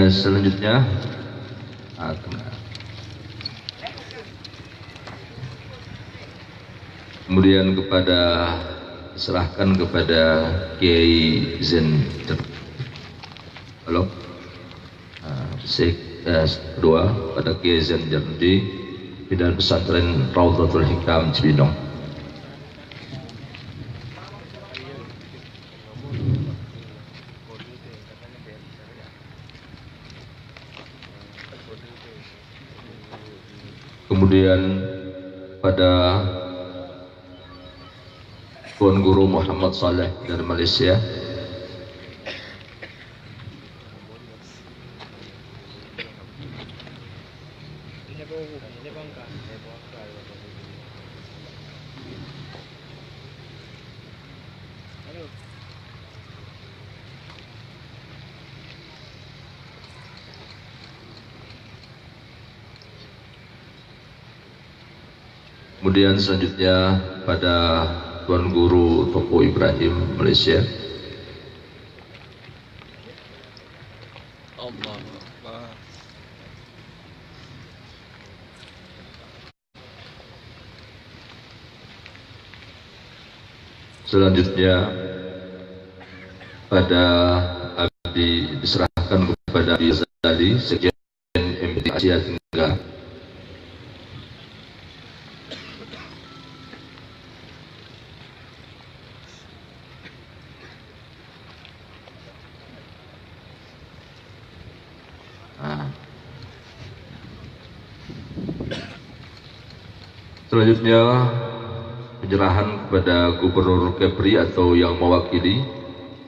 Selanjutnya kemudian serahkan kepada Kiai Zen. Halo, kedua pada Kiai Zen Jardi, Pimpinan Pesantren Raudhatul Hikam Cibinong. Kemudian pada Tuan Guru Muhammad Saleh dari Malaysia. Kemudian selanjutnya pada Tuan Guru Toko Ibrahim Malaysia. Selanjutnya pada abdi diserahkan kepada Abdi Zali, Sekjen MPT Asia Tenggara. Selanjutnya penyerahan kepada Gubernur Kepri atau yang mewakili.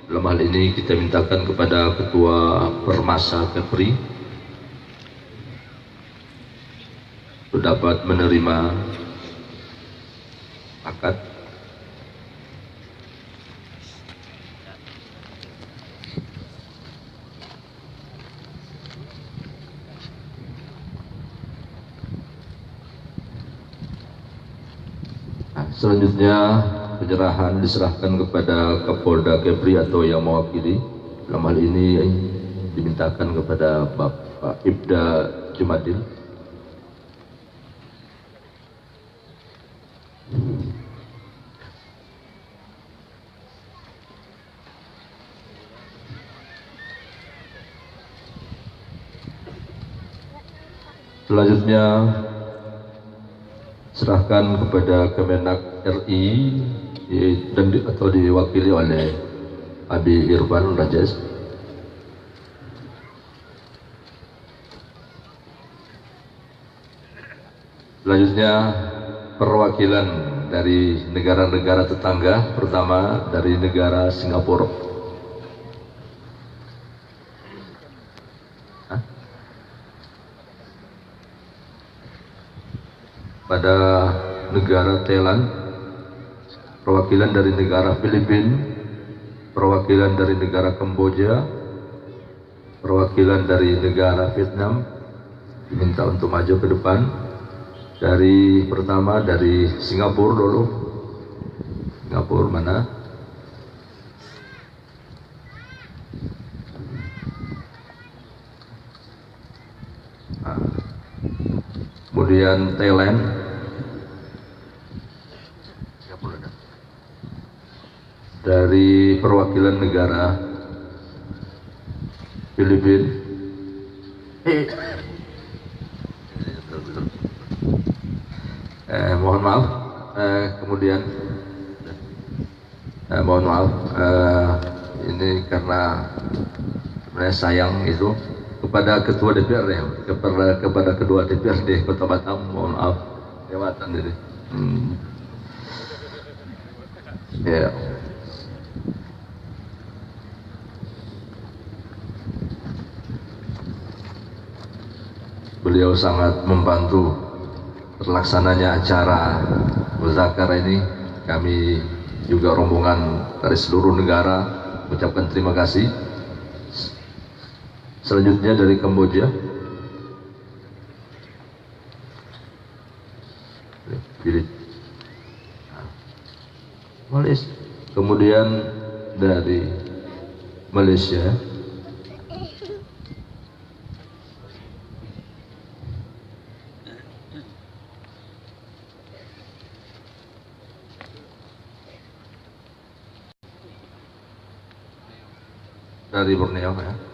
Dalam hal ini kita mintakan kepada Ketua Permasa Kepri untuk dapat menerima akad. Selanjutnya penyerahan diserahkan kepada Kapolda Kepri atau yang mewakili. Dalam hal ini dimintakan kepada Bapak Ibda Jumadil. Selanjutnya serahkan kepada Kemenak RI atau diwakili oleh Abi Irfan Rajas. Selanjutnya perwakilan dari negara-negara tetangga, pertama dari negara Singapura. Pada negara Thailand, perwakilan dari negara Filipina, perwakilan dari negara Kamboja, perwakilan dari negara Vietnam diminta untuk maju ke depan. Dari pertama dari Singapura dulu. Singapura mana? Kemudian Thailand, dari perwakilan negara Filipina, mohon maaf, kemudian mohon maaf, ini karena sebenarnya sayang itu kepada Ketua DPR ya, kepada Kedua DPRD Kota Batam, mohon maaf kelewatan ini. Ya. Beliau sangat membantu terlaksananya acara muzakarah ini. Kami juga rombongan dari seluruh negara mengucapkan terima kasih. Selanjutnya dari Kamboja, Malaysia. Kemudian dari Malaysia dari Borneo ya.